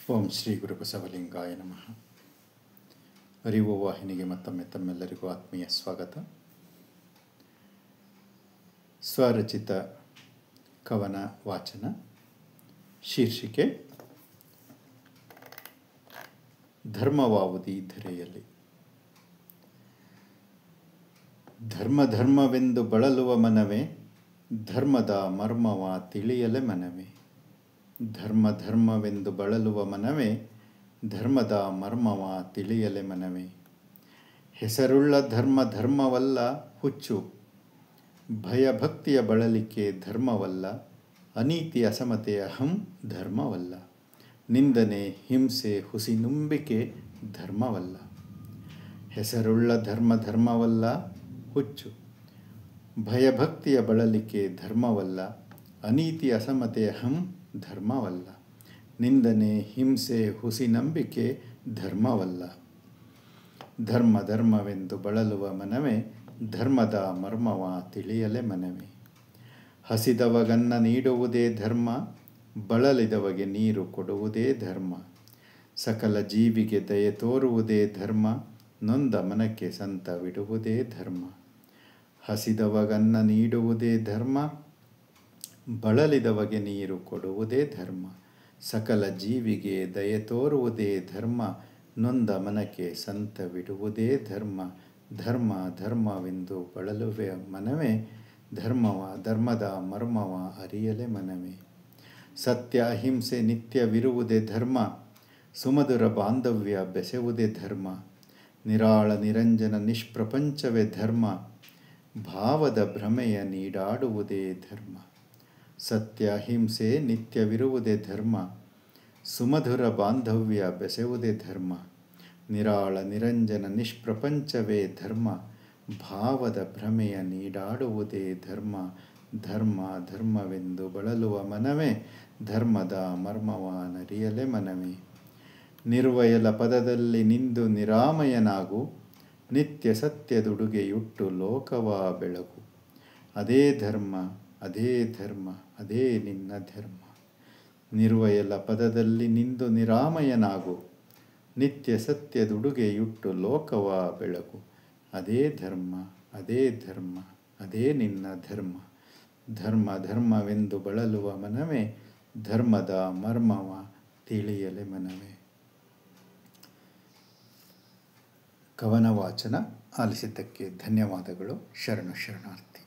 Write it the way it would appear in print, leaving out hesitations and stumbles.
ಓಂ ಶ್ರೀ ಗುರು ಬಸವಲಿಂಗಾಯ ನಮಃ. ಅರಿವು ವಾಹಿನಿಗೆ ಮತ್ತೊಮ್ಮೆ ತಮ್ಮೆಲ್ಲರಿಗೂ ಆತ್ಮೀಯ ಸ್ವಾಗತ. ಸ್ವರಚಿತ ಕವನ ವಾಚನ. ಶೀರ್ಷಿಕೆ ಧರ್ಮವಾವುದಿ ಧರೆಯಲ್ಲಿ. ಧರ್ಮವೆಂದು ಬಳಲುವ ಮನವೇ, ಧರ್ಮದ ಮರ್ಮವ ತಿಳಿಯಲೆ ಮನವೇ. ಧರ್ಮವೆಂದು ಬಳಲುವ ಮನವೇ, ಧರ್ಮದ ಮರ್ಮವ ತಿಳಿಯಲೆ ಮನವೇ. ಹೆಸರುಳ್ಳ ಧರ್ಮವಲ್ಲ ಹುಚ್ಚು, ಭಯಭಕ್ತಿಯ ಬಳಲಿಕೆ ಧರ್ಮವಲ್ಲ. ಅನೀತಿ ಅಸಮತೆ ಅಹಂ ಧರ್ಮವಲ್ಲ. ನಿಂದನೆ ಹಿಂಸೆ ಹುಸಿನುಂಬಿಕೆ ಧರ್ಮವಲ್ಲ. ಹೆಸರುಳ್ಳ ಧರ್ಮವಲ್ಲ ಹುಚ್ಚು, ಭಯಭಕ್ತಿಯ ಬಳಲಿಕೆ ಧರ್ಮವಲ್ಲ. ಅನೀತಿ ಅಸಮತೆ ಅಹಂ ಧರ್ಮವಲ್ಲ. ನಿಂದನೆ ಹಿಂಸೆ ಹುಸಿನಂಬಿಕೆ ಧರ್ಮವಲ್ಲ. ಧರ್ಮವೆಂದು ಬಳಲುವ ಮನವೇ, ಧರ್ಮದ ಮರ್ಮವ ತಿಳಿಯಲೆ ಮನವೇ. ಹಸಿದವಗನ್ನ ನೀಡುವುದೇ ಧರ್ಮ, ಬಳಲಿದವಗೆ ನೀರು ಕೊಡುವುದೇ ಧರ್ಮ. ಸಕಲ ಜೀವಿಗೆ ದಯೆ ತೋರುವುದೇ ಧರ್ಮ, ನೊಂದ ಮನಕ್ಕೆ ಸಂತವಿಡುವುದೇ ಧರ್ಮ. ಹಸಿದವಗನ್ನ ನೀಡುವುದೇ ಧರ್ಮ, ಬಳಲಿದವಗೆ ನೀರು ಕೊಡುವುದೇ ಧರ್ಮ. ಸಕಲ ಜೀವಿಗೆ ದಯೆ ತೋರುವುದೇ ಧರ್ಮ, ನೊಂದ ಮನಕ್ಕೆ ಸಂತವಿಡುವುದೇ ಧರ್ಮ. ಧರ್ಮವೆಂದು ಬಳಲುವೆ ಮನವೇ, ಧರ್ಮದ ಮರ್ಮವ ಅರಿಯಲೆ ಮನವೇ. ಸತ್ಯ ಅಹಿಂಸೆ ನಿತ್ಯವಿರುವುದೇ ಧರ್ಮ, ಸುಮಧುರ ಬಾಂಧವ್ಯ ಬೆಸೆಯುವುದೇ ಧರ್ಮ. ನಿರಾಳ ನಿರಂಜನ ನಿಷ್ಪ್ರಪಂಚವೇ ಧರ್ಮ, ಭಾವದ ಭ್ರಮೆಯ ನೀಡಾಡುವುದೇ ಧರ್ಮ. ಸತ್ಯ ಅಹಿಂಸೆ ನಿತ್ಯವಿರುವುದೇ ಧರ್ಮ, ಸುಮಧುರ ಬಾಂಧವ್ಯ ಬೆಸೆಯುವುದೇ ಧರ್ಮ. ನಿರಾಳ ನಿರಂಜನ ನಿಷ್ಪ್ರಪಂಚವೇ ಧರ್ಮ, ಭಾವದ ಭ್ರಮೆಯ ನೀಡಾಡುವುದೇ ಧರ್ಮ. ಧರ್ಮವೆಂದು ಬಳಲುವ ಮನವೇ, ಧರ್ಮದ ಮರ್ಮವ ನರಿಯಲೆ ಮನವೇ. ನಿರ್ವಯಲ ಪದದಲ್ಲಿ ನಿಂದು ನಿರಾಮಯನಾಗು, ನಿತ್ಯ ಸತ್ಯದುಡುಗೆಯುಟ್ಟು ಲೋಕವ ಬೆಳಗು. ಅದೇ ಧರ್ಮ ಅದೇ ನಿನ್ನ ಧರ್ಮ. ನಿರ್ವಯಲ ಪದದಲ್ಲಿ ನಿಂದು ನಿರಾಮಯನಾಗು, ನಿತ್ಯ ಸತ್ಯದುಡುಗೆಯುಟ್ಟು ಲೋಕವ ಬೆಳಗು. ಅದೇ ಧರ್ಮ ಅದೇ ನಿನ್ನ ಧರ್ಮ. ಧರ್ಮವೆಂದು ಬಳಲುವ ಮನವೇ, ಧರ್ಮದ ಮರ್ಮವ ತಿಳಿಯಲೆ ಮನವೇ. ಕವನ ವಾಚನ ಆಲಿಸಿದ್ದಕ್ಕೆ ಧನ್ಯವಾದಗಳು. ಶರಣಾರ್ಥಿ.